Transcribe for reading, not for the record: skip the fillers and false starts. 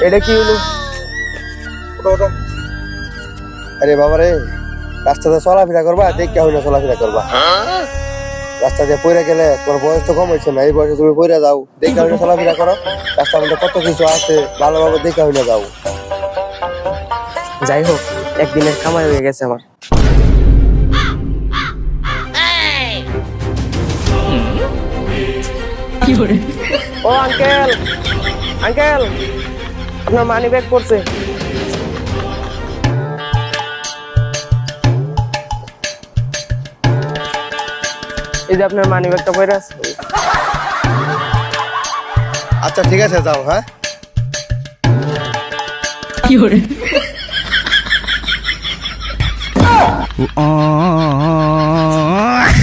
এটা কি হলো? আরে বাবা রে, রাস্তাতে চলাফেরা করবা, দেখে হয় না চলাফেরা করবা। রাস্তা দিয়ে পড়ে গেলে তোমার বয়স তো কম হয়েছে না, এই বয়সে তুমি পড়ে যাও, দেখে হয় না চলাফেরা করো। রাস্তার মধ্যে কত কিছু আছে, ভালোভাবে দেখে হয় না যাও। যাই হোক, একদিনের কামাই হয়ে গেছে আমার। ও আঙ্কেল, আঙ্কেল, আপনার মানি ব্যাগ পড়ছে। এই যে আপনার মানি ব্যাগটা পড়ে আছে। আচ্ছা ঠিক আছে, যাও। হ্যাঁ, Oh